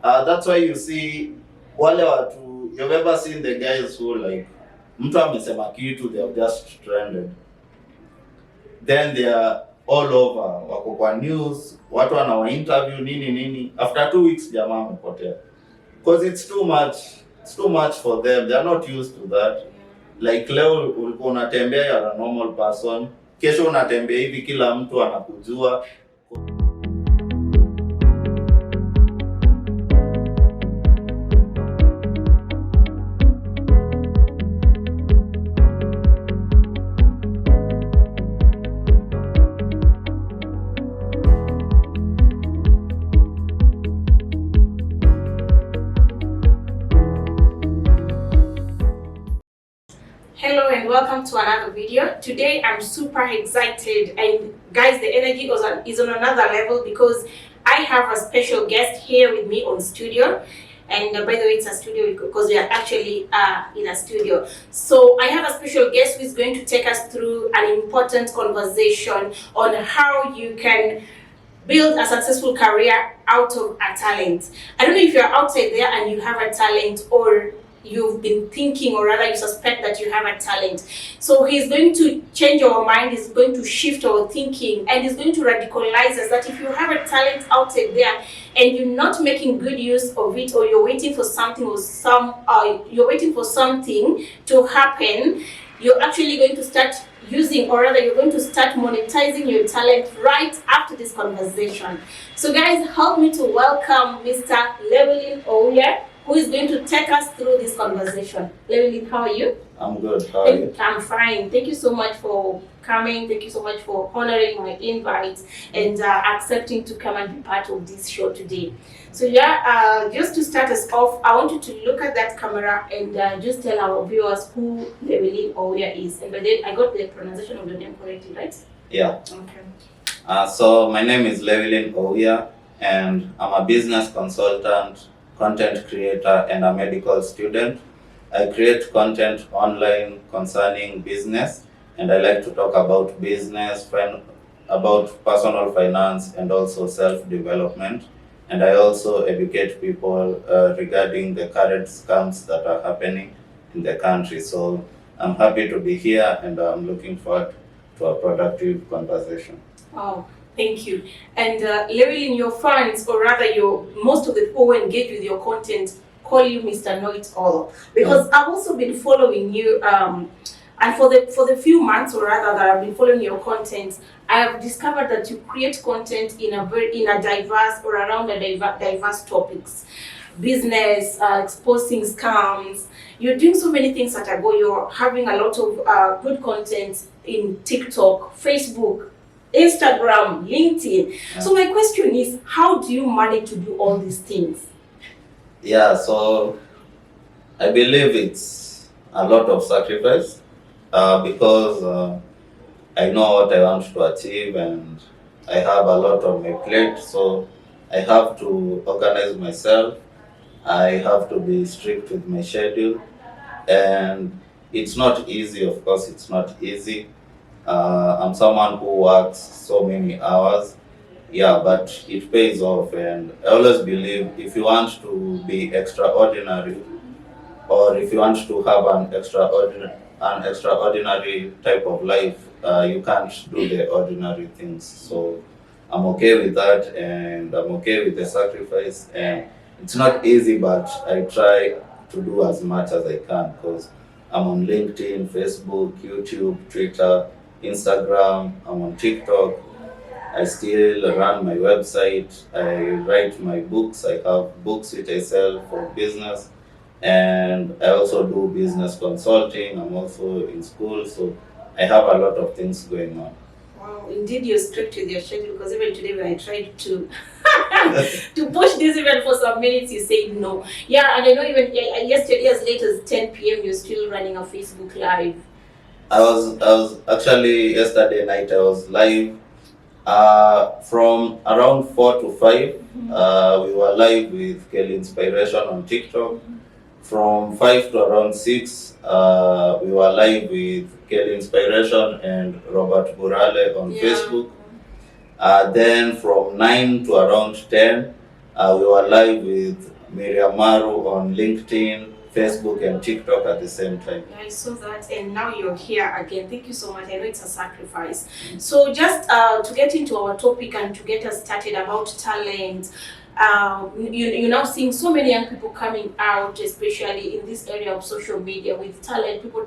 That's why you see wale watu, you've ever seen the guys who like mtu amesema kitu, they have just trended, then they are all over, wako kwa news, watu wanawa interview nini, after 2 weeks jamaa amepotea, because it's too much for them. They are not used to that. Like leo ulikuwa unatembea, you're a normal person, kesho unatembea hivi kila mtu anakujua. Hello and welcome to another video. Today I'm super excited, and guys, the energy is on another level because I have a special guest here with me on studio. And by the way, it's a studio because we are actually in a studio. So I have a special guest who is going to take us through an important conversation on how you can build a successful career out of a talent. I don't know if you're outside there and you have a talent, or you've been thinking, or rather you suspect that you have a talent. So he's going to change our mind, he's going to shift our thinking, and he's going to radicalize us that if you have a talent outside there and you're not making good use of it, or you're waiting for something you're waiting for something to happen, you're actually going to start using, or rather you're going to start monetizing your talent right after this conversation. So guys, help me to welcome Mr. Llewellyn Ouya, who is going to take us through this conversation. Llewellyn, how are you? I'm good. How are you? I'm fine. Thank you so much for coming. Thank you so much for honoring my invite and accepting to come and be part of this show today. So yeah, just to start us off, I want you to look at that camera and just tell our viewers who Llewellyn Ouya is. And by then, I got the pronunciation of the name correctly, right? Yeah. Okay. So my name is Llewellyn Ouya, and I'm a business consultant, content creator, and a medical student. I create content online concerning business, and I like to talk about business, about personal finance, and also self-development. And I also educate people regarding the current scams that are happening in the country. So I'm happy to be here, and I'm looking forward to a productive conversation. Oh, thank you. And Llewellyn, your fans, or rather most of the people who engage with your content, call you Mr. Know-It-All, because I've also been following you, and for the few months, or rather, that I've been following your content, I have discovered that you create content in a diverse, or around a diverse topics, business, exposing scams. You're doing so many things at a go. You're having a lot of good content in TikTok, Facebook, Instagram, LinkedIn. Yeah. So my question is, how do you manage to do all these things? Yeah, so I believe it's a lot of sacrifice because I know what I want to achieve, and I have a lot on my plate, so I have to organize myself. I have to be strict with my schedule, and it's not easy. Of course, it's not easy. I'm someone who works so many hours, yeah, but it pays off. And I always believe if you want to be extraordinary, or if you want to have an extraordinary type of life, you can't do the ordinary things. So I'm okay with that, and I'm okay with the sacrifice. And it's not easy, but I try to do as much as I can, because I'm on LinkedIn, Facebook, YouTube, Twitter, Instagram, I'm on TikTok. I still run my website. I write my books. I have books which I sell for business, and I also do business consulting. I'm also in school, so I have a lot of things going on. Wow, indeed you're strict with your schedule, because even today when I tried to to push this event for some minutes, you said no. Yeah, and I know even yesterday, as late as 10 p.m., you're still running a Facebook Live. I was actually, yesterday night I was live from around 4 to 5. We were live with Kelly Inspiration on TikTok. From 5 to around 6, we were live with Kelly Inspiration and Robert Burale on Facebook. Then from 9 to around 10, we were live with Miriam Maru on LinkedIn, Facebook, and TikTok at the same time. Yeah, I saw that, and now you're here again. Thank you so much. I know it's a sacrifice. So, just to get into our topic and to get us started about talent, you're now seeing so many young people coming out, especially in this area of social media with talent, people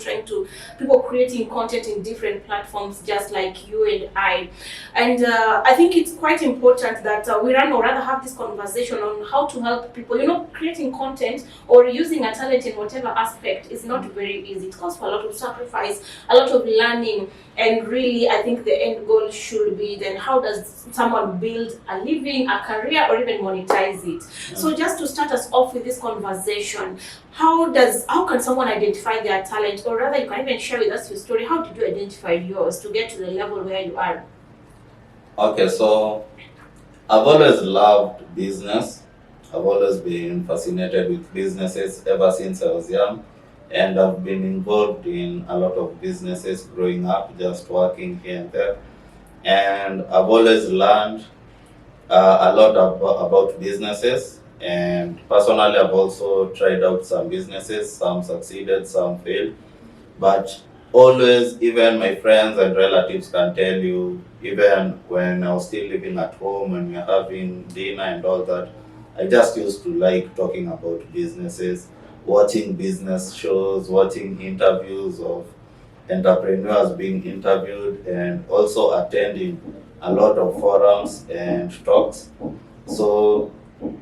creating content in different platforms, just like you and I. And I think it's quite important that we run or rather have this conversation on how to help people. Creating content or using a talent in whatever aspect is not very easy. It calls for a lot of sacrifice, a lot of learning, and really, I think the end goal should be then how does someone build a living, a career, or even monetize it. So just to start us off with this conversation, how can someone identify their talent, or rather, you can even share with us your story. How did you identify yours to get to the level where you are? Okay, so I've always loved business. I've always been fascinated with businesses ever since I was young, and I've been involved in a lot of businesses growing up, just working here and there. And I've always learned a lot about businesses. And personally, I've also tried out some businesses. Some succeeded, some failed. But always, even my friends and relatives can tell you, even when I was still living at home and we're having dinner and all that, I just used to like talking about businesses, watching business shows, watching interviews of entrepreneurs being interviewed, and also attending a lot of forums and talks. So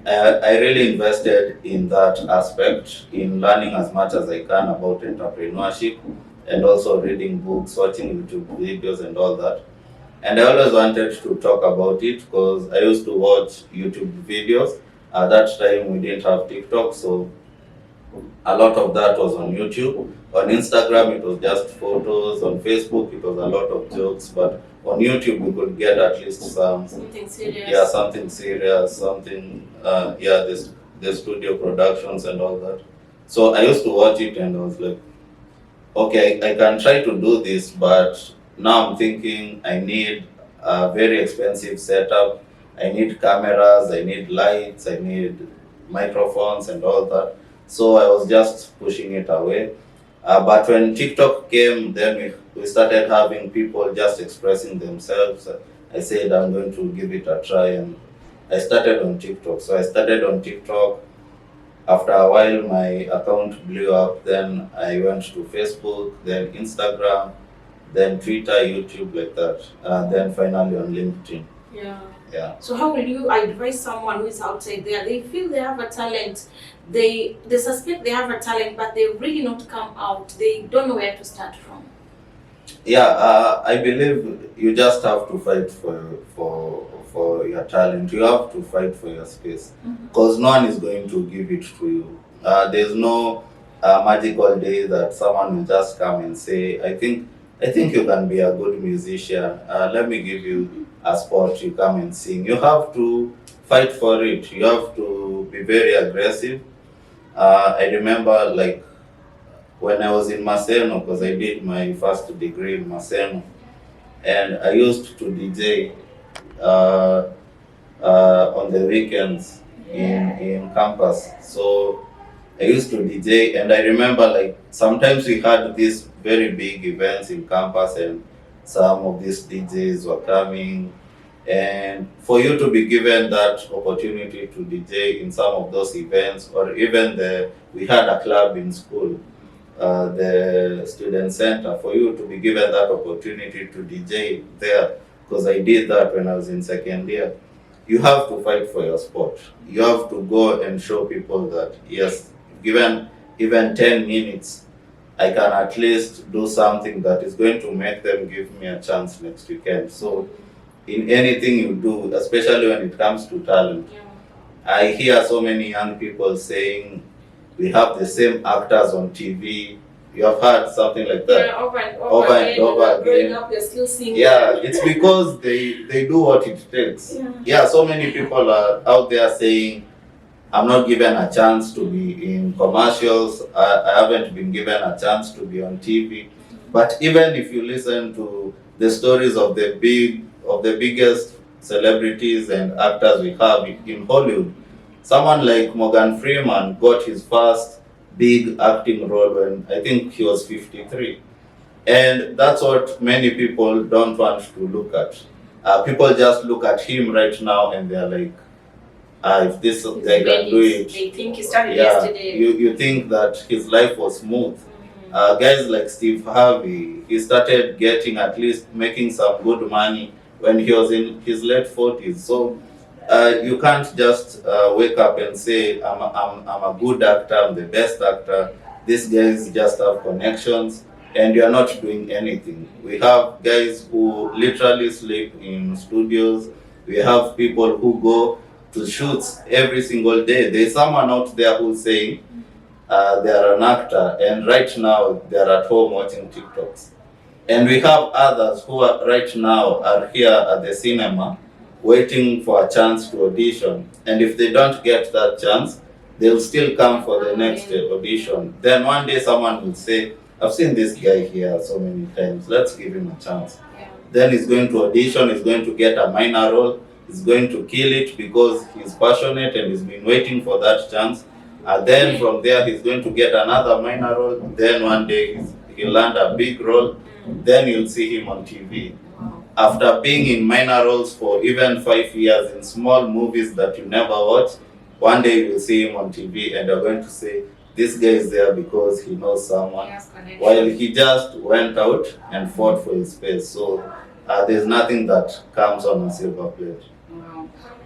I really invested in that aspect, in learning as much as I can about entrepreneurship, and also reading books, watching YouTube videos, and all that. And I always wanted to talk about it because I used to watch YouTube videos. At that time, we didn't have TikTok, so a lot of that was on YouTube. On Instagram, it was just photos. On Facebook, it was a lot of jokes. But on YouTube, we could get at least something serious. Yeah, something serious, something. The studio productions and all that. So I used to watch it, and I was like, okay, I can try to do this, but now I'm thinking I need a very expensive setup. I need cameras, I need lights, I need microphones and all that. So I was just pushing it away. But when TikTok came, then we started having people just expressing themselves. I said I'm going to give it a try, and I started on TikTok. So I started on TikTok. After a while, my account blew up. Then I went to Facebook, then Instagram, then Twitter, YouTube, like that. Then finally on LinkedIn. Yeah. Yeah. So how will you advise someone who is outside there? They feel they have a talent, they suspect they have a talent, but they really not come out. They don't know where to start from. Yeah, I believe you just have to fight for your talent. You have to fight for your space, because no one is going to give it to you. There's no magical day that someone will just come and say, I think you can be a good musician. Let me give you a spot. You come and sing. You have to fight for it. You have to be very aggressive. I remember, like, when I was in Maseno, because I did my first degree in Maseno, and I used to DJ on the weekends in campus. So I used to DJ, and I remember, like, sometimes we had these very big events in campus, and some of these DJs were coming. And for you to be given that opportunity to DJ in some of those events, or even we had a club in school, the student center, for you to be given that opportunity to DJ there, because I did that when I was in second year. You have to fight for your spot. You have to go and show people that, yes, given even 10 minutes, I can at least do something that is going to make them give me a chance next weekend. So in anything you do, especially when it comes to talent, I hear so many young people saying, we have the same actors on TV. You have heard something like that? Yeah, over and over again. Growing up, you're still singing. Yeah, it's because they do what it takes. Yeah, so many people are out there saying, I'm not given a chance to be in commercials. I haven't been given a chance to be on TV. But even if you listen to the stories of the biggest celebrities and actors we have in Hollywood, Someone like Morgan Freeman got his first big acting role when I think he was 53. And that's what many people don't want to look at. People just look at him right now and they're like, if this guy can do it. They think he started yesterday. You think that his life was smooth. Guys like Steve Harvey, he started getting at least making some good money when he was in his late 40s. So you can't just wake up and say, I'm a good actor, I'm the best actor. These guys just have connections and you're not doing anything. We have guys who literally sleep in studios. We have people who go to shoots every single day. There's someone out there who's saying they are an actor and right now they're at home watching TikToks. And we have others who are right now are here at the cinema waiting for a chance to audition. And if they don't get that chance, they'll still come for the next audition. Then one day someone will say, I've seen this guy here so many times, let's give him a chance. Then he's going to audition, he's going to get a minor role, he's going to kill it because he's passionate and he's been waiting for that chance. And then from there, he's going to get another minor role. Then one day, he'll land a big role. Then you'll see him on TV. After being in minor roles for even 5 years in small movies that you never watched, one day you'll see him on TV and you're going to say, this guy is there because he knows someone, while he just went out and fought for his space. So there's nothing that comes on a silver plate.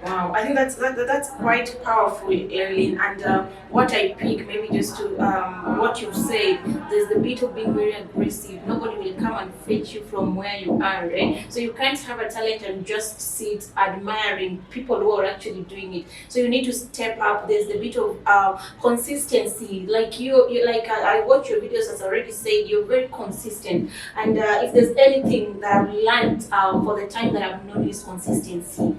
Wow, I think that's quite powerful, Llewellyn. And what I pick, maybe just to what you said, there's the bit of being very aggressive. Nobody will come and fetch you from where you are, right? So you can't have a talent and just sit admiring people who are actually doing it. So you need to step up. There's the bit of consistency. Like I watch your videos, as I already said, you're very consistent. And if there's anything that I've learned for the time that I've known, is consistency.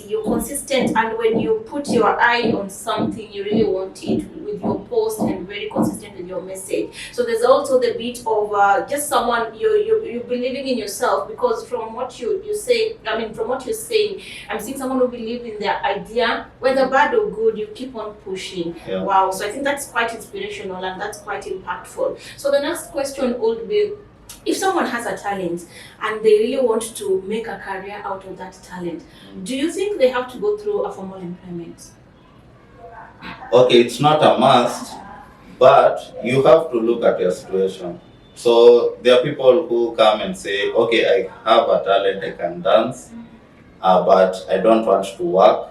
You're consistent, and when you put your eye on something, you really want it with your post, and very consistent with your message. So there's also the bit of just someone you believing in yourself, because from what you say, from what you're saying, I'm seeing someone who believes in their idea, whether bad or good, you keep on pushing. Yeah. Wow, so I think that's quite inspirational and that's quite impactful. So the next question would be, if someone has a talent and they really want to make a career out of that talent, do you think they have to go through a formal employment? Okay, it's not a must, but you have to look at your situation. So there are people who come and say, okay, I have a talent, I can dance, but I don't want to work.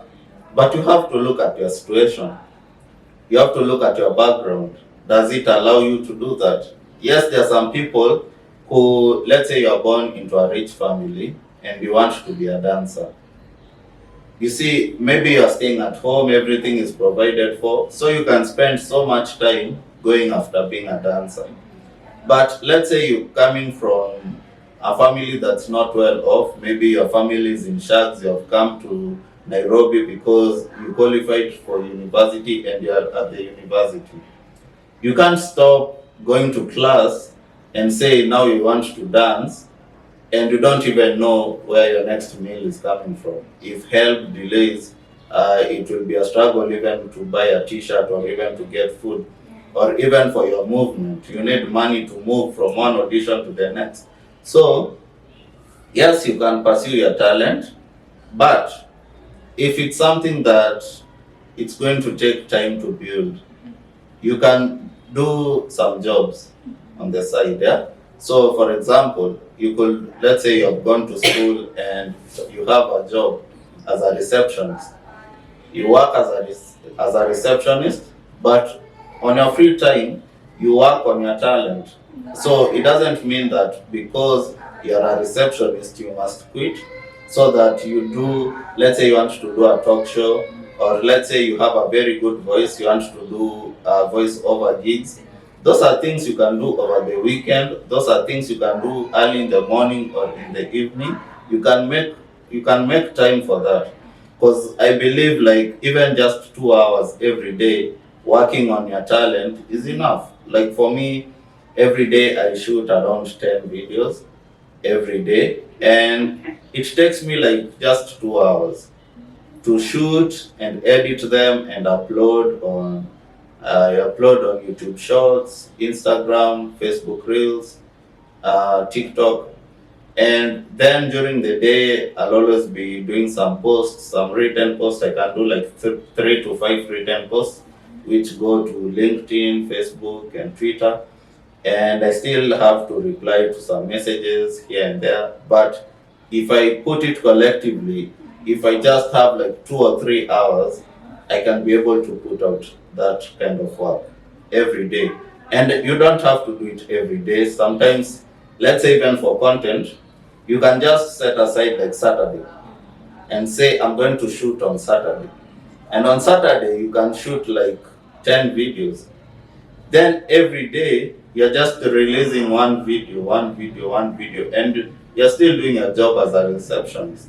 But you have to look at your situation. You have to look at your background. Does it allow you to do that? Yes, there are some people who, let's say you're born into a rich family and you want to be a dancer. You see, maybe you're staying at home, everything is provided for, so you can spend so much time going after being a dancer. But let's say you're coming from a family that's not well off, maybe your family is in Sharks, you have come to Nairobi because you qualified for university and you're at the university. You can't stop going to class and say now you want to dance and you don't even know where your next meal is coming from. If help delays, it will be a struggle even to buy a t-shirt or even to get food, or even for your movement. You need money to move from one audition to the next. So yes, you can pursue your talent, but if it's something that it's going to take time to build, you can do some jobs on the side. Yeah. So for example, you could, let's say you have gone to school and you have a job as a receptionist. You work as a receptionist, but on your free time, you work on your talent. So it doesn't mean that because you're a receptionist, you must quit, so that you do, let's say you want to do a talk show, or let's say you have a very good voice, you want to do voice over gigs. Those are things you can do over the weekend. Those are things you can do early in the morning or in the evening. You can make time for that. Because I believe like even just 2 hours every day working on your talent is enough. Like for me, every day I shoot around 10 videos every day, and it takes me like just 2 hours to shoot and edit them and upload on YouTube Shorts, Instagram, Facebook Reels, TikTok. And then during the day, I'll always be doing some posts, some written posts. I can do like 3 to 5 written posts, which go to LinkedIn, Facebook, and Twitter. And I still have to reply to some messages here and there. But if I put it collectively, if I just have like 2 or 3 hours, I can be able to put out that kind of work every day. And you don't have to do it every day. Sometimes, let's say even for content, you can just set aside like Saturday and say, I'm going to shoot on Saturday. And on Saturday, you can shoot like 10 videos. Then every day, you're just releasing one video, and you're still doing your job as a receptionist.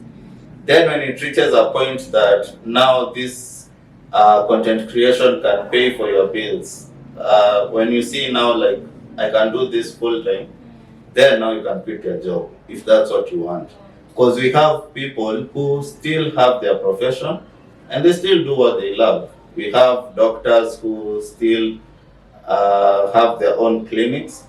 Then when it reaches a point that now this content creation can pay for your bills, when you see now like I can do this full time, then now you can quit your job if that's what you want. Because we have people who still have their profession and they still do what they love. We have doctors who still have their own clinics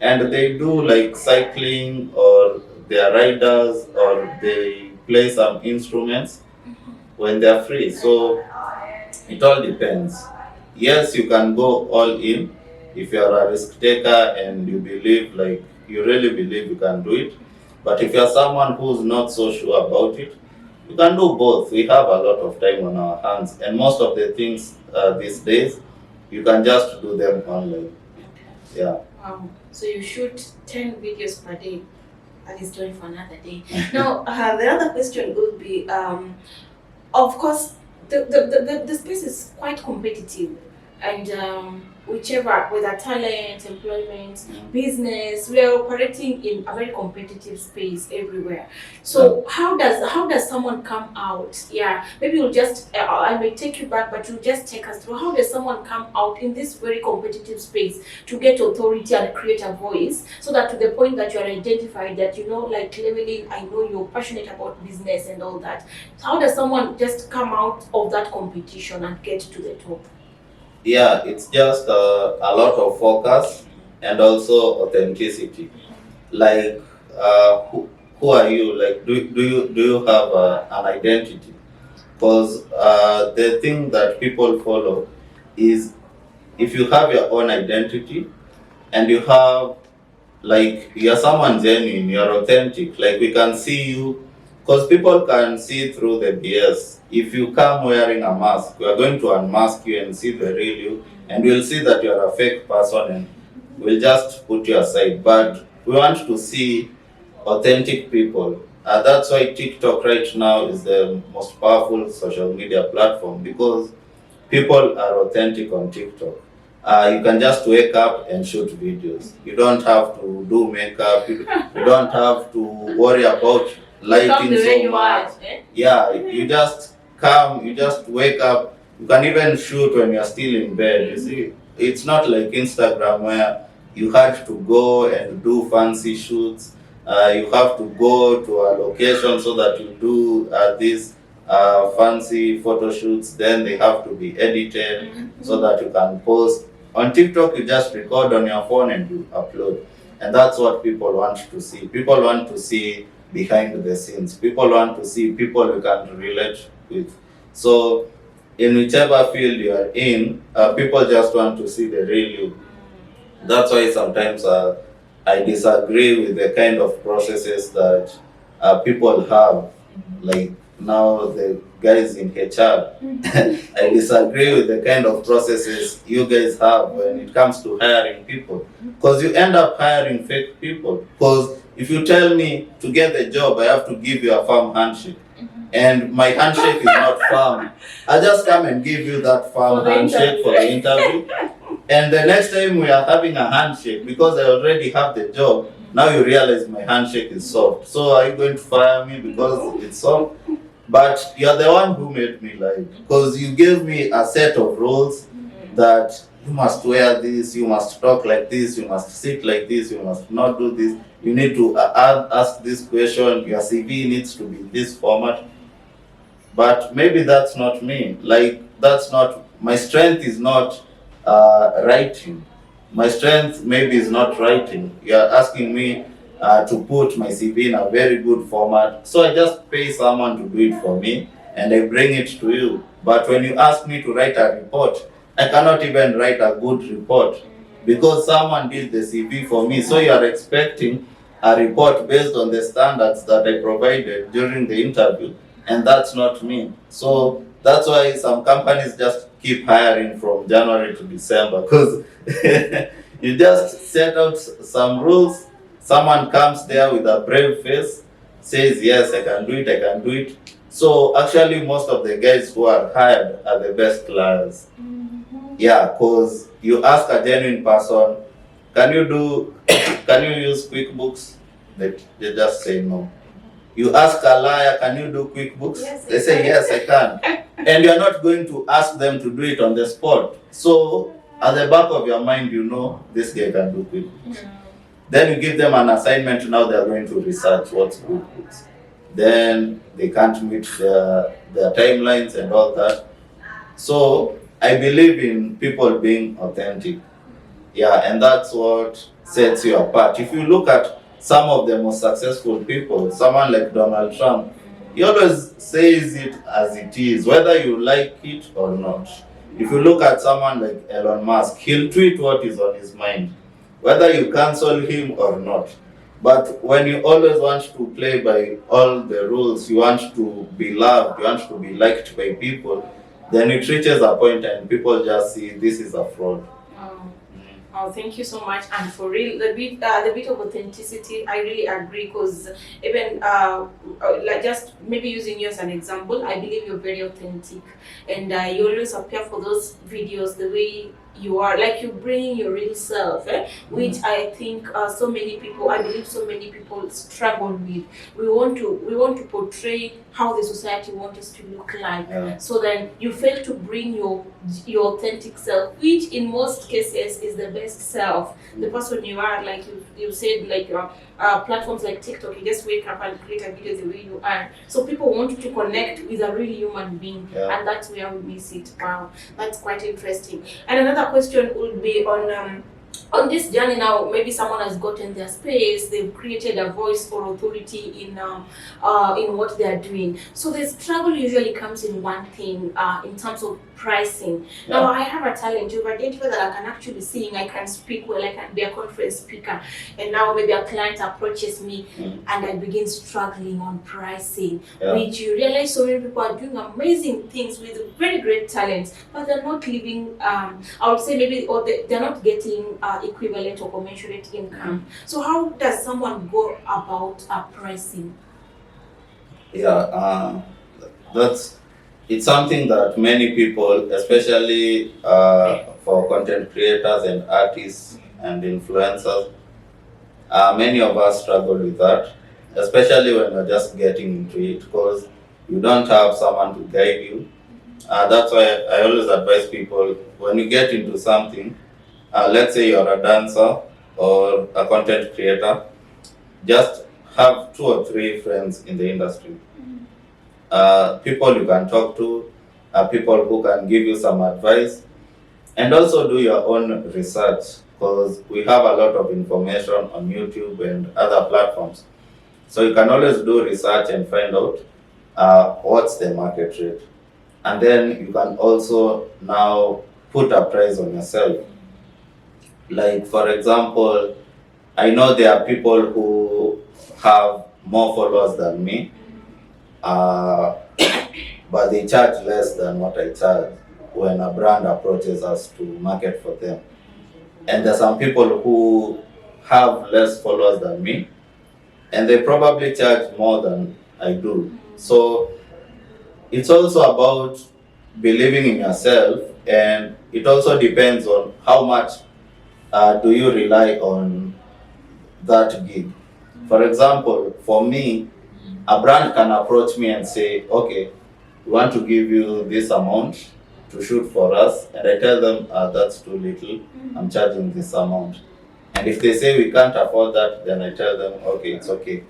and they do like cycling, or they are riders, or they play some instruments when they are free. So it all depends. Yes, you can go all in if you are a risk taker and you believe, like you really believe you can do it. But if you are someone who's not so sure about it, you can do both. We have a lot of time on our hands, and most of the things these days, you can just do them online. Yeah. Wow. So you shoot 10 videos per day. That is story for another day. Now, the other question would be, of course, the space is quite competitive, and whichever, whether talent, employment, business, we are operating in a very competitive space everywhere. So how does someone come out? Yeah, maybe you'll just I may take you back, but you'll just take us through how does someone come out in this very competitive space to get authority and create a voice, so that to the point that you are identified, that like Llewellyn, I know you're passionate about business and all that. So how does someone just come out of that competition and get to the top? Yeah, it's just a lot of focus and also authenticity. Like, who are you? Like, do you have an identity? Because the thing that people follow is, if you have your own identity and you have, like, you're someone genuine, you're authentic, like we can see you, because people can see through the BS. If you come wearing a mask, we are going to unmask you and see the real you, and we'll see that you're a fake person and we'll just put you aside. But we want to see authentic people. That's why TikTok right now is the most powerful social media platform, because people are authentic on TikTok. You can just wake up and shoot videos. You don't have to do makeup. You don't have to worry about lighting so much. Yeah, you just come, you just wake up. You can even shoot when you're still in bed. You see, it's not like Instagram where you had to go and do fancy shoots. You have to go to a location so that you do these fancy photo shoots. Then they have to be edited so that you can post. On TikTok, you just record on your phone and you upload. And that's what people want to see. People want to see behind the scenes. People want to see people you can relate with. So in whichever field you are in, people just want to see the real you. That's why sometimes I disagree with the kind of processes that people have. Like now the guys in HR, I disagree with the kind of processes you guys have when it comes to hiring people. Because you end up hiring fake people. Because if you tell me to get the job, I have to give you a firm handshake. And my handshake is not firm. I just come and give you that firm handshake for the interview. And the next time we are having a handshake, because I already have the job, now you realize my handshake is soft. So are you going to fire me because it's soft? But you're the one who made me lie. Because you gave me a set of rules that you must wear this, you must talk like this, you must sit like this, you must not do this. You need to ask this question, your CV needs to be in this format. but maybe that's not me. Like, that's not my strength. Is not writing. My strength maybe is not writing. You're asking me to put my CV in a very good format, so I just pay someone to do it for me, and I bring it to you. But when you ask me to write a report, I cannot even write a good report because someone did the CV for me. So you are expecting a report based on the standards that I provided during the interview, and that's not me. So that's why some companies just keep hiring from January to December, because you just set out some rules. Someone comes there with a brave face, says, yes, I can do it, I can do it. So actually, most of the guys who are hired are the best liars. Yeah, because you ask a genuine person, can you do, can you use QuickBooks? They just say no. You ask a liar, can you do QuickBooks? Yes, they say, yes, I can. And you're not going to ask them to do it on the spot. So at the back of your mind, you know this guy can do QuickBooks. Then you give them an assignment, now they're going to research what's QuickBooks. Then they can't meet their timelines and all that. So I believe in people being authentic. Yeah, and that's what sets you apart. If you look at some of the most successful people, someone like Donald Trump, he always says it as it is, whether you like it or not. If you look at someone like Elon Musk, he'll tweet what is on his mind, whether you cancel him or not. But when you always want to play by all the rules, you want to be loved, you want to be liked by people, then it reaches a point and people just see this is a fraud. Oh, thank you so much. And for real, the bit of authenticity, I really agree, because even like just maybe using you as an example, I believe you're very authentic, and you always appear for those videos the way you are, like you bring your real self, which I think so many people, I believe so many people struggle with. We want to portray how the society wants us to look like. So then you fail to bring your authentic self, which in most cases is the best self, the person you are. Like you said, like platforms like TikTok, you just wake up and create a video the way you are. So people want to connect with a real human being, and that's where we miss it. Wow, that's quite interesting. And another question would be on this journey now. Maybe someone has gotten their space, they've created a voice or authority in what they are doing. So the struggle usually comes in one thing, in terms of pricing. Now I have a talent. You've identified that I can actually sing, I can speak well, I can be a conference speaker, and now maybe a client approaches me and I begin struggling on pricing, which you realize so many people are doing amazing things with very great talents, but they're not living, I would say maybe, or they're not getting equivalent or commensurate income. So how does someone go about pricing? It's something that many people, especially for content creators and artists and influencers, many of us struggle with that, especially when you're just getting into it, because you don't have someone to guide you. That's why I always advise people, when you get into something, let's say you're a dancer or a content creator, just have 2 or 3 friends in the industry. People you can talk to, people who can give you some advice, and also do your own research, because we have a lot of information on YouTube and other platforms. So you can always do research and find out what's the market rate. And then you can also now put a price on yourself. Like, for example, I know there are people who have more followers than me, but they charge less than what I charge when a brand approaches us to market for them. And there are some people who have less followers than me, and they probably charge more than I do. So it's also about believing in yourself, and it also depends on how much do you rely on that gig. For example, for me, a brand can approach me and say, okay, we want to give you this amount to shoot for us, and I tell them, that's too little, I'm charging this amount. And if they say we can't afford that, then I tell them, okay, it's okay.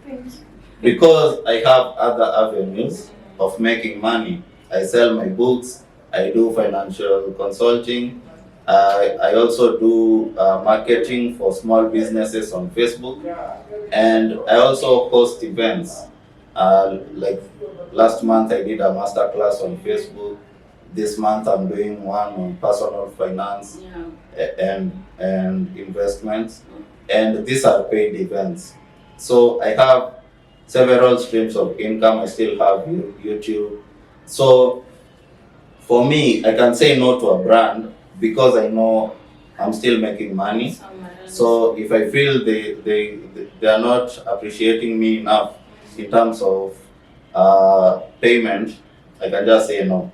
Because I have other avenues of making money. I sell my books, I do financial consulting, I also do marketing for small businesses on Facebook, and I also host events. Like last month, I did a master class on Facebook. This month, I'm doing one on personal finance and investments, and these are paid events. So I have several streams of income. I still have YouTube. So for me, I can say no to a brand because I know I'm still making money. So if I feel they are not appreciating me enough in terms of payment, I can just say no.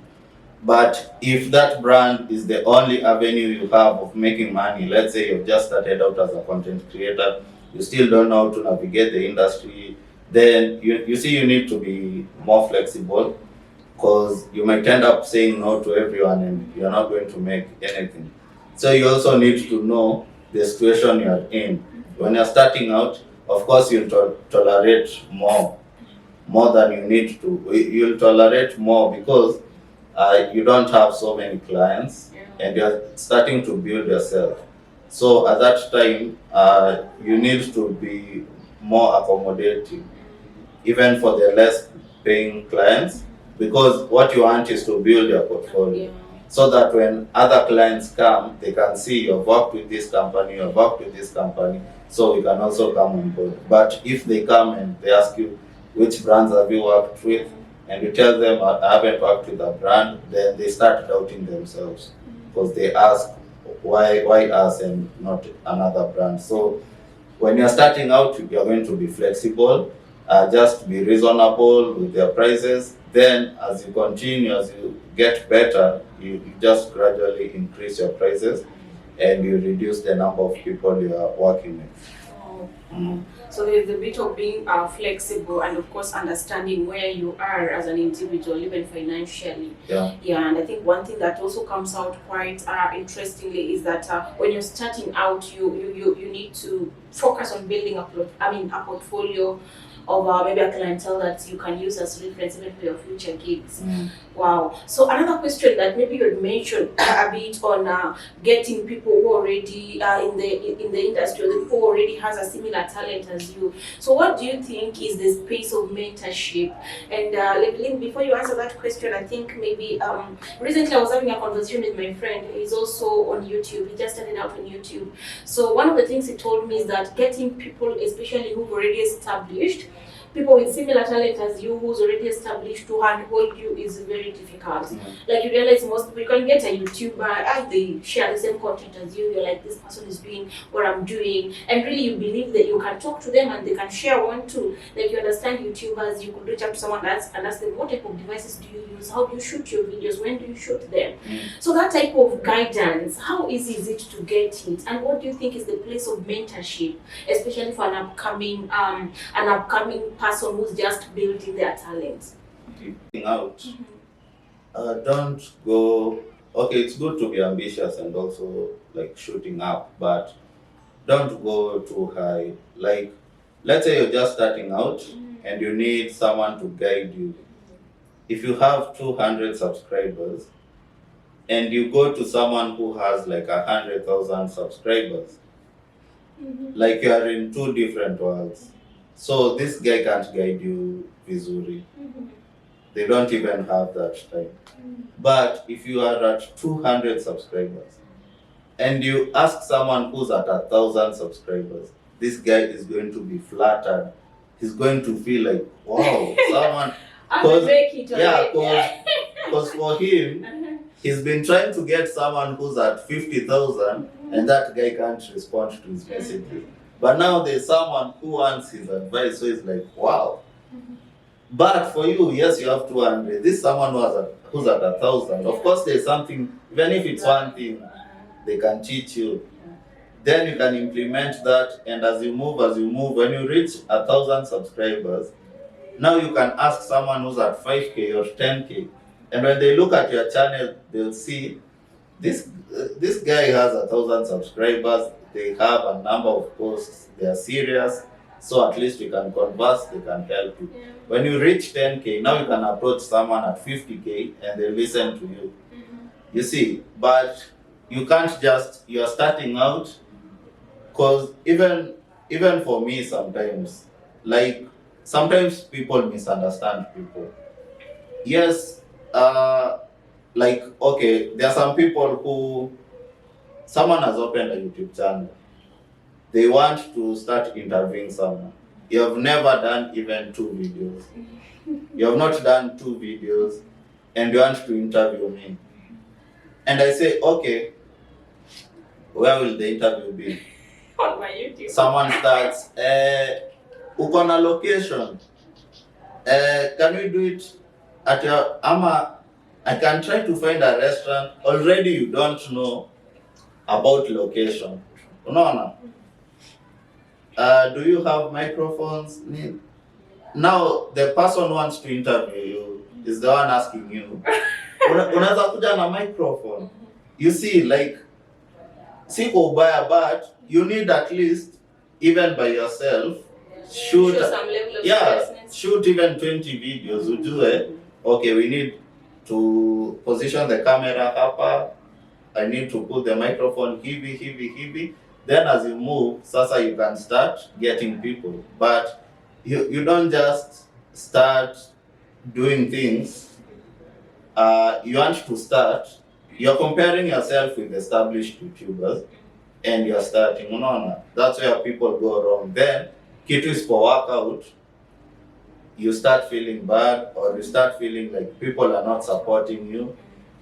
But if that brand is the only avenue you have of making money, let's say you've just started out as a content creator, you still don't know how to navigate the industry, then you see you need to be more flexible, because you might end up saying no to everyone and you're not going to make anything. So you also need to know the situation you're in. When you're starting out, of course you'll tolerate more than you need to. You'll tolerate more because you don't have so many clients and you're starting to build yourself. So at that time, you need to be more accommodating, even for the less paying clients, because what you want is to build your portfolio so that when other clients come, they can see you've worked with this company, you've worked with this company, so we can also come on board. But if they come and they ask you, which brands have you worked with, and you tell them I haven't worked with a brand, then they start doubting themselves because they ask, why us and not another brand? So when you're starting out, you're going to be flexible, just be reasonable with their prices. Then as you continue, as you get better, you just gradually increase your prices and you reduce the number of people you are working with. So there's a bit of being flexible and of course understanding where you are as an individual, even financially. Yeah, and I think one thing that also comes out quite interestingly is that when you're starting out, you need to focus on building a portfolio of maybe a clientele that you can use as reference even for your future gigs. Wow. So another question that maybe you mentioned a bit on getting people who already in the industry, or the people who already has a similar talent as you. So what do you think is the space of mentorship? And Llewellyn, before you answer that question, I think maybe recently I was having a conversation with my friend. He's also on YouTube. He just started out on YouTube. So one of the things he told me is that getting people, especially who've already established, people with similar talent as you, who's already established, to handhold you is very difficult. Like you realize most people, you can get a YouTuber and they share the same content as you. You're like, this person is doing what I'm doing, and really you believe that you can talk to them and they can share one too. Like you understand YouTubers, you could reach out to someone else and ask them, what type of devices do you use? How do you shoot your videos? When do you shoot them? So that type of guidance, how easy is it to get it? And what do you think is the place of mentorship, especially for an upcoming person who's just building their talent? Out. Don't go. Okay, it's good to be ambitious and also like shooting up, but don't go too high. Like, let's say you're just starting out and you need someone to guide you. If you have 200 subscribers and you go to someone who has like 100,000 subscribers, like you are in two different worlds. So this guy can't guide you visually. They don't even have that time. But if you are at 200 subscribers and you ask someone who's at 1,000 subscribers, this guy is going to be flattered. He's going to feel like, wow, someone. Because for him, he's been trying to get someone who's at 50,000 and that guy can't respond to his messages. But now there's someone who wants his advice, so he's like, wow. But for you, yes, you have 200. This is someone who's at 1,000. Of course, there's something, even if it's one thing, they can teach you. Then you can implement that, and as you move, when you reach 1,000 subscribers, now you can ask someone who's at 5K or 10K. And when they look at your channel, they'll see this guy has 1,000 subscribers. They have a number of posts. They are serious. So at least we can converse, they can help you. Yeah. When you reach 10K, now you can approach someone at 50K and they listen to you. You see, but you can't just, you're starting out, because even for me sometimes, like sometimes people misunderstand people. Yes, like okay, there are some people who, someone has opened a YouTube channel, they want to start interviewing someone. You have never done even 2 videos. You have not done 2 videos and you want to interview me. And I say, okay, where will the interview be? On my YouTube. Someone starts, uko na location. Can we do it at your ama? I can try to find a restaurant. Already you don't know about location. Unaona? Do you have microphones? Now the person wants to interview you is the one asking you. Unaweza kuja na microphone. You see, like, siko ubaya, but you need at least, even by yourself, shoot some level of shoot even 20 videos. Ujue, okay, we need to position the camera hapa. I need to put the microphone hivi. Then as you move, sasa you can start getting people. But you don't just start doing things. You want to start, you're comparing yourself with established YouTubers and you're starting, unaona? That's where people go wrong. Then kitu isipo work out, you start feeling bad, or you start feeling like people are not supporting you.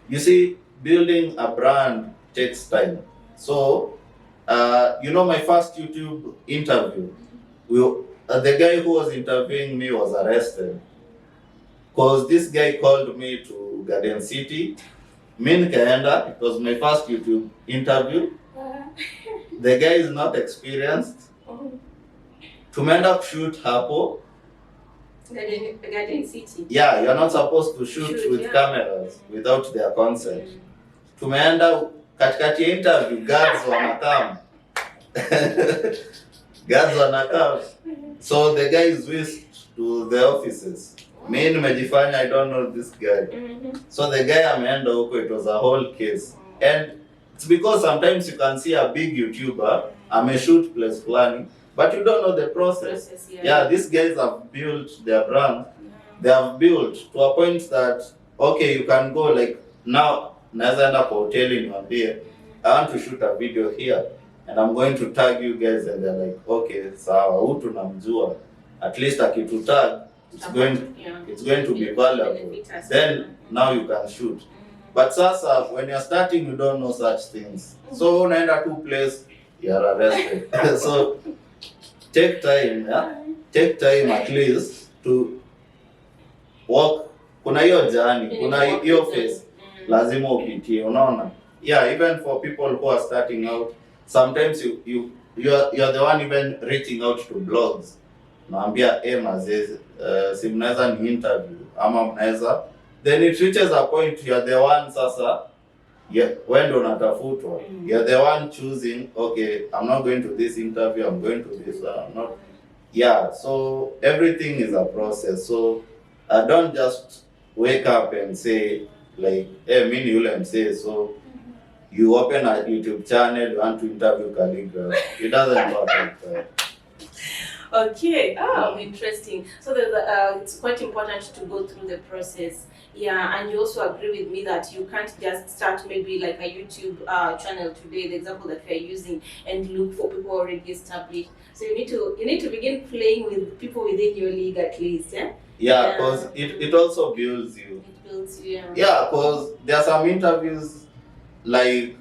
You see, building a brand takes time. So, my first YouTube interview, the guy who was interviewing me was arrested. Because this guy called me to Garden City. Mi nikaenda, it was my first YouTube interview. The guy is not experienced. Tumeenda kushoot hapo. Garden City. Yeah, you're not supposed to shoot with cameras without their consent. Tumeenda katikati ya interview, guards wanakam. Guards wanakam. So the guy is whisked to the offices. Mi nimejifanya I don't know this guy. So the guy ameenda huko, it was a whole case. And it's because sometimes you can see a big YouTuber ameshoot place fulani, but you don't know the process. Yeah, these guys have built their brand. They have built to a point that, okay, you can go like, now naweza enda kwa hoteli niwaambie, I want to shoot a video here and I'm going to tag you guys, and they're like, okay, sawa, huyu tunamjua. At least akitutag, it's going to be valuable. Then now you can shoot. But sasa when you're starting, you don't know such things. So unaenda to place, you're arrested. So take time, yeah? Take time at least to walk. Kuna hiyo journey, kuna hiyo phase. Lazima upitie, unaona? Yeah, even for people who are starting out, sometimes you're the one even reaching out to blogs. Naambia mazee, si mnaweza ni interview ama mnaweza, then it reaches a point you're the one sasa, when ndo unatafutwa, you're the one choosing, okay, I'm not going to this interview, I'm going to this, I'm not. Yeah, so everything is a process. So I don't just wake up and say like, hey, mi ni yule msee, so you open a YouTube channel, you want to interview calligraphy. It doesn't work like that. Okay, interesting. So it's quite important to go through the process. Yeah, and you also agree with me that you can't just start maybe like a YouTube channel today, the example that we are using, and look for people already established. So you need to begin playing with people within your league at least, yeah? Yeah, because it also builds you. It builds you, yeah. Yeah, because there are some interviews, like,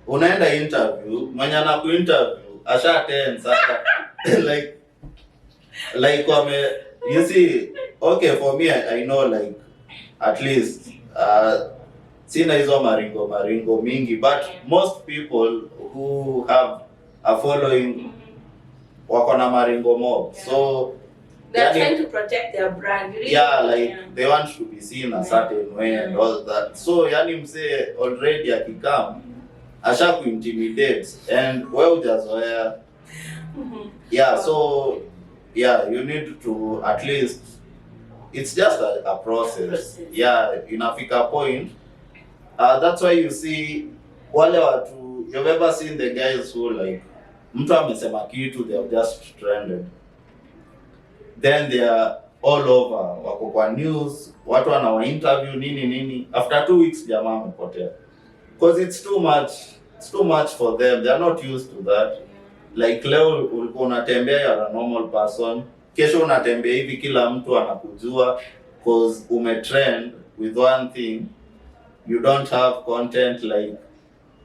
unaenda interview, mwenye anakuinterview, asha attend sasa, like you see, okay, for me, I know, like, at least, sina hizo maringo mingi, but most people who have a following, wako na maringo mob, so they're trying to protect their brand. Really? Yeah, like they want to be seen a certain way and all that. So yani mse already akikam, asha kuintimidate, and wewe hujazoea. Yeah, so yeah, you need to at least, it's just a process. Yeah, inafika point. That's why you see wale watu, you've ever seen the guys who like, mtu amesema kitu, they have just trended, then they are all over, wako kwa news, watu wanawa interview nini nini, after 2 weeks jamaa amepotea, because it's too much for them, they are not used to that. Like leo ulikuwa unatembea, you are a normal person, kesho unatembea hivi kila mtu anakujua because umetrend with one thing, you don't have content. Like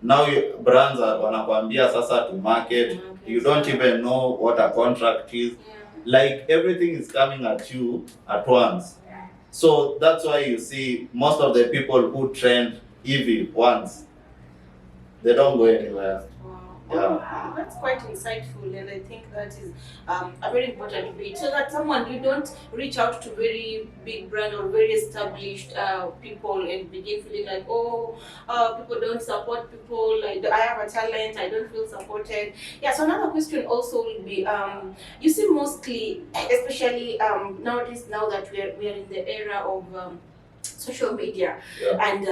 now brands wanakwambia sasa to market, you don't even know what a contract is. Like everything is coming at you at once. So that's why you see most of the people who trend EV once, they don't go anywhere. Yeah. That's quite insightful, and I think that is a very important bit, so that someone, you don't reach out to very big brand or very established people and begin feeling like, people don't support people, like I have a talent, I don't feel supported. Yeah, so another question also will be, you see mostly, especially nowadays, now that we are in the era of social media, and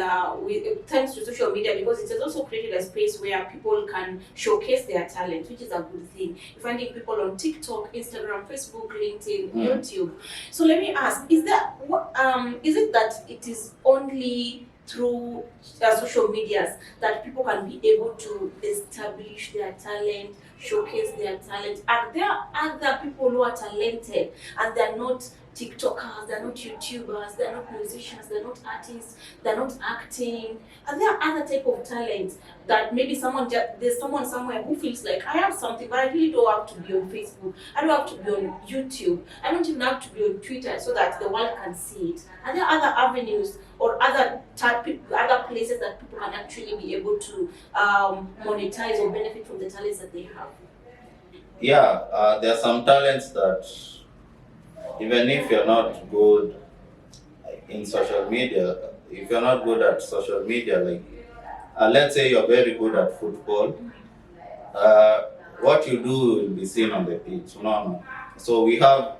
thanks to social media, because it has also created a space where people can showcase their talent, which is a good thing. You're finding people on TikTok, Instagram, Facebook, LinkedIn, YouTube. So let me ask, is it that it is only through social medias that people can be able to establish their talent, showcase their talent? Are there other people who are talented and they're not TikTokers, they're not YouTubers, they're not musicians, they're not artists, they're not acting? Are there other type of talents that maybe there's someone somewhere who feels like, I have something, but I really don't have to be on Facebook, I don't have to be on YouTube, I don't even have to be on Twitter so that the world can see it? Are there other avenues or other places that people can actually be able to monetize or benefit from the talents that they have? Yeah, there are some talents that even if you're not good in social media, if you're not good at social media, like let's say you're very good at football, what you do will be seen on the pitch. No. So we have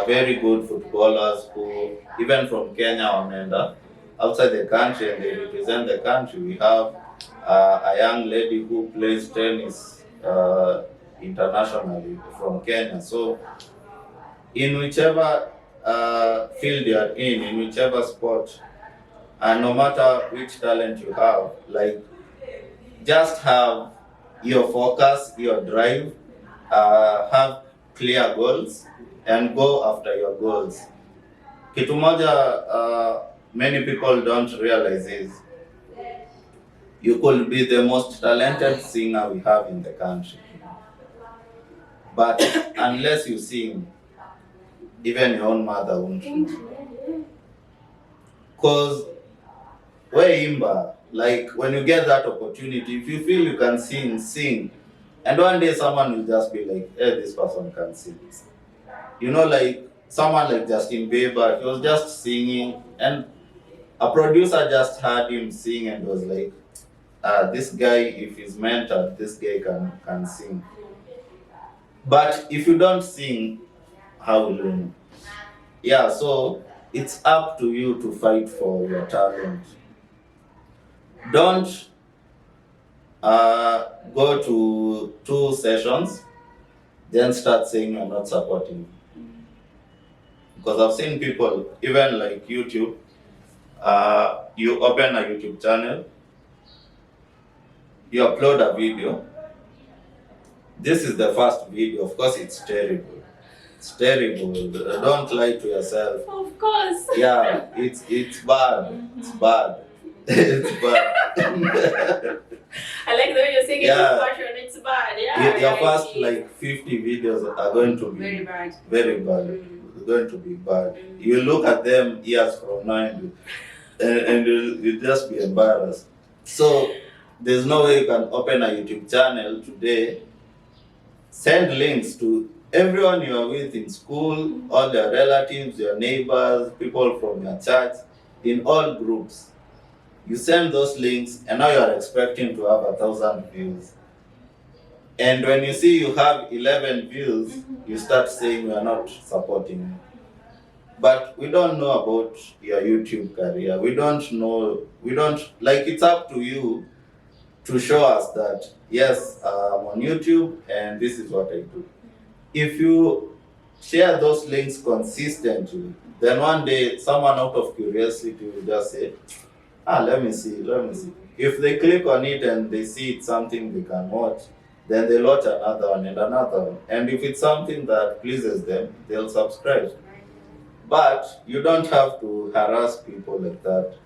very good footballers who, even from Kenya or outside the country, and they represent the country. We have a young lady who plays tennis internationally from Kenya. So in whichever field you're in whichever sport, and no matter which talent you have, like just have your focus, your drive, have clear goals and go after your goals. Kitu moja many people don't realize is you could be the most talented singer we have in the country, but unless you sing, even your own mother won't know. Because imba, like when you get that opportunity, if you feel you can sing, and one day someone will just be like, hey, this person can sing. You know, like someone like Justin Bieber, he was just singing, and a producer just heard him sing and was like, this guy, if he's mentored, this guy can sing. But if you don't sing, how will you know? Yeah, so it's up to you to fight for your talent. Don't go to 2 sessions, then start saying you're not supporting. Because I've seen people, even like YouTube, you open a YouTube channel, you upload a video. This is the first video, of course it's terrible. It's terrible. Don't lie to yourself. Of course. Yeah, it's bad. It's bad. It's bad. I like the way you're saying it with passion. It's bad. Yeah. Your first like 50 videos are going to be very bad. Very bad. It's going to be bad. You look at them years from now and you'll just be embarrassed. So there's no way you can open a YouTube channel today, send links to everyone you are with in school, all your relatives, your neighbors, people from your church, in all groups. You send those links and now you are expecting to have 1,000 views. And when you see you have 11 views, you start saying we are not supporting you. But we don't know about your YouTube career. We don't know, like, it's up to you to show us that, yes, I'm on YouTube and this is what I do. If you share those links consistently, then one day someone out of curiosity will just say, let me see. If they click on it and they see it's something they can watch, then they'll watch another one and another one. And if it's something that pleases them, they'll subscribe. But you don't have to harass people like that.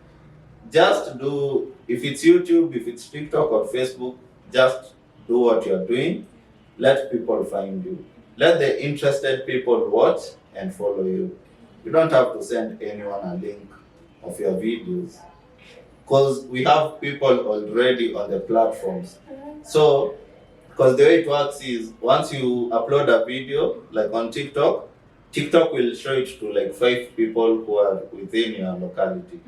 Just do, if it's YouTube, if it's TikTok or Facebook, just do what you're doing. Let people find you. Let the interested people watch and follow you. You don't have to send anyone a link of your videos, because we have people already on the platforms. So, because the way it works is, once you upload a video, like on TikTok, TikTok will show it to like 5 people who are within your locality.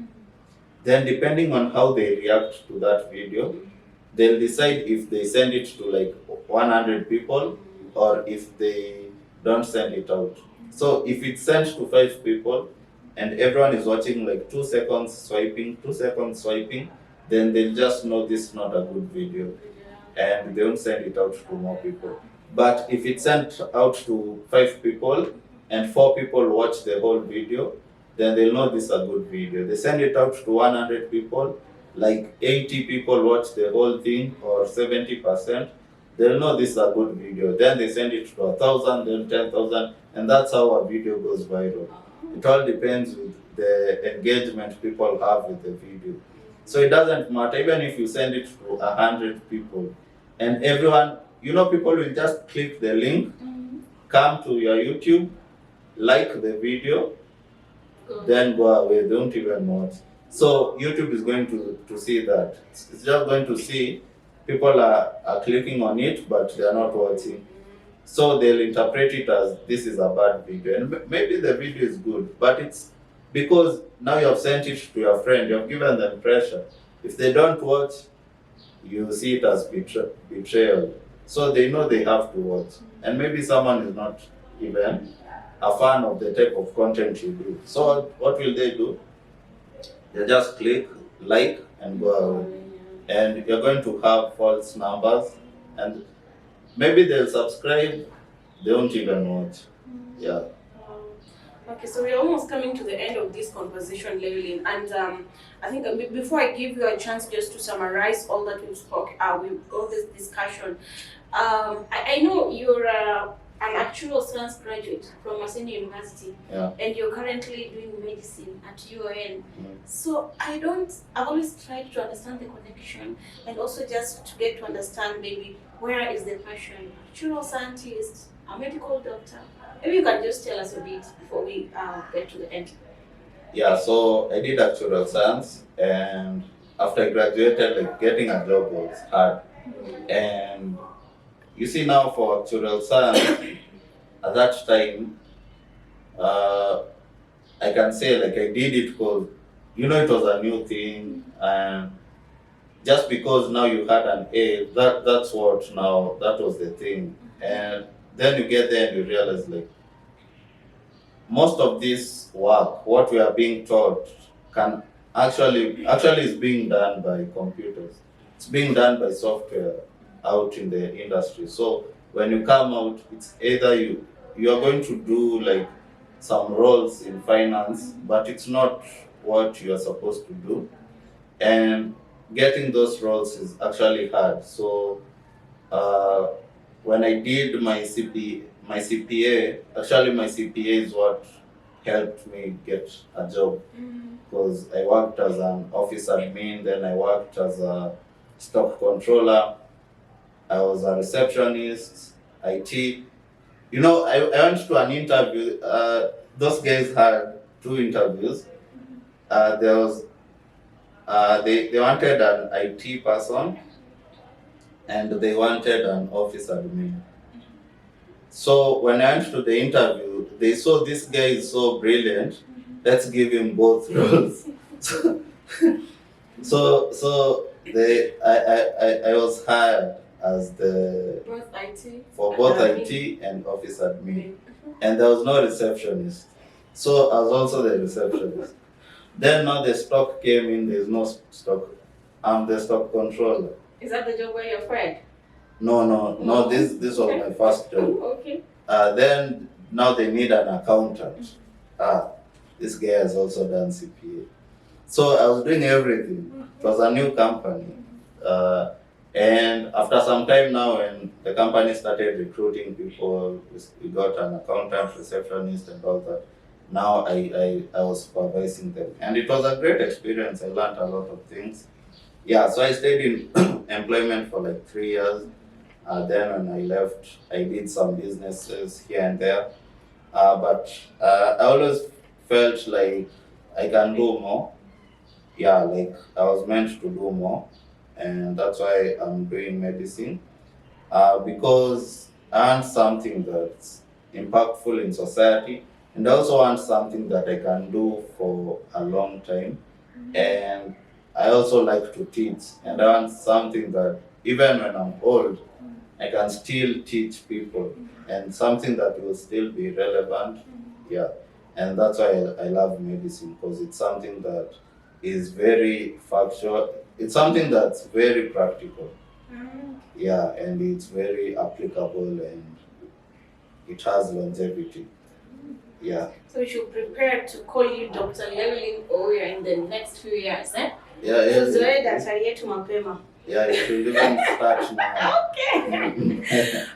Then depending on how they react to that video, they'll decide if they send it to like 100 people or if they don't send it out. So if it's sent to 5 people and everyone is watching like 2 seconds swiping, 2 seconds swiping, then they'll just know this is not a good video and they won't send it out to more people. But if it's sent out to 5 people and 4 people watch the whole video, then they'll know this is a good video. They send it out to 100 people, like 80 people watch the whole thing or 70%, they'll know this is a good video. Then they send it to 1,000, then 10,000, and that's how a video goes viral. It all depends with the engagement people have with the video. So it doesn't matter, even if you send it to 100 people and everyone, people will just click the link, come to your YouTube, like the video, then go away, don't even watch. So YouTube is going to see that. It's just going to see people are clicking on it, but they are not watching. So they'll interpret it as this is a bad video. And maybe the video is good, but it's because now you have sent it to your friend, you have given them pressure. If they don't watch, you see it as betrayal. So they know they have to watch. And maybe someone is not even a fan of the type of content you do. So what will they do? They just click, like, and go away. And you're going to have false numbers, and maybe they'll subscribe, they won't even watch. Yeah. Okay, so we're almost coming to the end of this conversation, Llewellyn, and I think before I give you a chance just to summarize all that we've spoke, with all this discussion, I know you're an actuarial science graduate from Maseno University, and you're currently doing medicine at Llewellyn. So I've always tried to understand the connection and also just to get to understand maybe where is the passion, actuarial scientist, a medical doctor. Maybe you can just tell us a bit before we get to the end. Yeah, so I did actuarial science, and after I graduated, like, getting a job was hard. And you see, now for actuarial science, at that time, I can say like I did it because, it was a new thing, and just because now you had an A, that was the thing. And then you get there and you realize, like, most of this work, what we are being taught, can actually is being done by computers. It's being done by software out in the industry. So when you come out, it's either you are going to do like some roles in finance, but it's not what you are supposed to do. And getting those roles is actually hard. So when I did my CPA, actually my CPA is what helped me get a job, because I worked as an office admin, then I worked as a stock controller, I was a receptionist, IT. I went to an interview. Those guys had 2 interviews. There was they wanted an IT person and they wanted an office admin. So when I went to the interview, they saw this guy is so brilliant, let's give him both roles. So I was hired as the Both IT. for both and IT and office admin, and there was no receptionist. So I was also the receptionist. Then now the stock came in. There's no stock. I'm the stock controller. Is that the job where you're afraid? No. This was my first job. Okay. Then now they need an accountant. This guy has also done CPA. So I was doing everything. It was a new company. And after some time now, when the company started recruiting people, we got an accountant, receptionist, and all that. Now I was supervising them. And it was a great experience. I learned a lot of things. Yeah, so I stayed in employment for like 3 years. Then when I left, I did some businesses here and there. But I always felt like I can do more. Yeah, like I was meant to do more. And that's why I'm doing medicine. Because I want something that's impactful in society. And I also want something that I can do for a long time. And I also like to teach. And I want something that even when I'm old, I can still teach people, and something that will still be relevant. Yeah, and that's why I love medicine, because it's something that is very factual. It's something that's very practical. Yeah, and it's very applicable, and it has longevity. Yeah. So we should prepare to call you Dr. Llewellyn Ouya in the next few years, eh? Yeah, yeah. Tuzoe daktari yetu mapema. Yeah, it will even start now. Okay.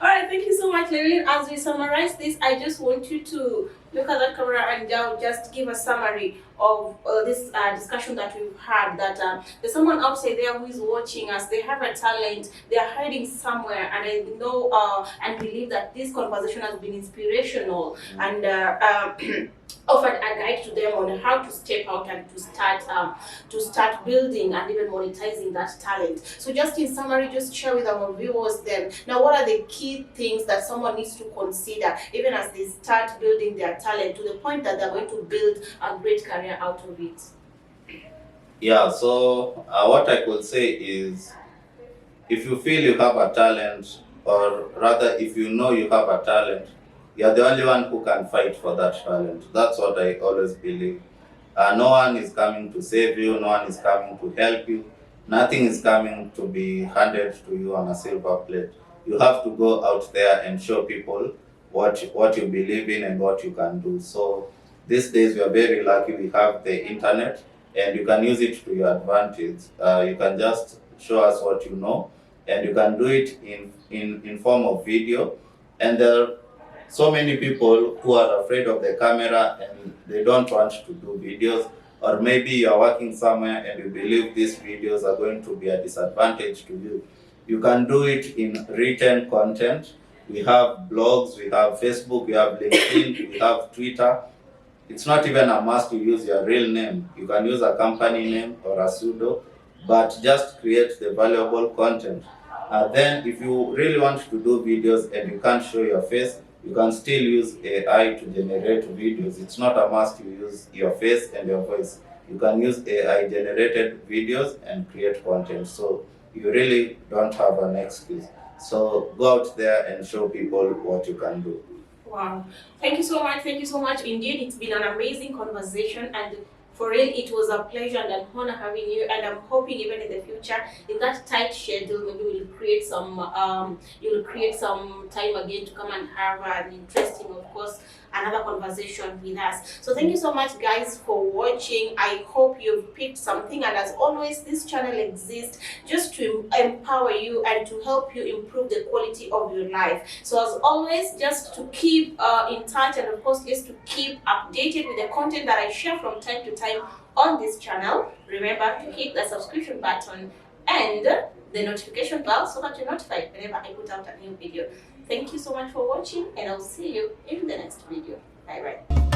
All right, thank you so much, Llewellyn. As we summarize this, I just want you to look at that camera and just give a summary of this discussion that we've had. That there's someone outside there who is watching us. They have a talent. They are hiding somewhere, and I know and believe that this conversation has been inspirational and offered a guide to them on how to step out and to start building and even monetizing that talent. So just in summary, just share with our viewers then, now what are the key things that someone needs to consider even as they start building their talent to the point that they're going to build a great career out of it? Yeah, so what I could say is, if you feel you have a talent, or rather if you know you have a talent, you're the only one who can fight for that talent. That's what I always believe. No one is coming to save you, no one is coming to help you. Nothing is coming to be handed to you on a silver plate. You have to go out there and show people what you believe in and what you can do. So these days we are very lucky we have the internet, and you can use it to your advantage. You can just show us what you know, and you can do it in form of video. And there are so many people who are afraid of the camera and they don't want to do videos, or maybe you are working somewhere and you believe these videos are going to be a disadvantage to you. You can do it in written content. We have blogs, we have Facebook, we have LinkedIn, we have Twitter. It's not even a must to use your real name. You can use a company name or a pseudo, but just create the valuable content. Then if you really want to do videos and you can't show your face, you can still use AI to generate videos. It's not a must you use your face and your voice. You can use AI generated videos and create content. So you really don't have an excuse. So go out there and show people what you can do. Wow. Thank you so much. Thank you so much. Indeed, it's been an amazing conversation, and for real, it was a pleasure and an honor having you, and I'm hoping even in the future, in that tight schedule, maybe you'll create some time again to come and have an interesting, of course, another conversation with us. So thank you so much, guys, for watching. I hope you've picked something, and as always, this channel exists just to empower you and to help you improve the quality of your life. So as always, just to keep in touch, and of course, just to keep updated with the content that I share from time to time on this channel, remember to hit the subscription button and the notification bell so that you're notified whenever I put out a new video. Thank you so much for watching, and I'll see you in the next video. Bye bye.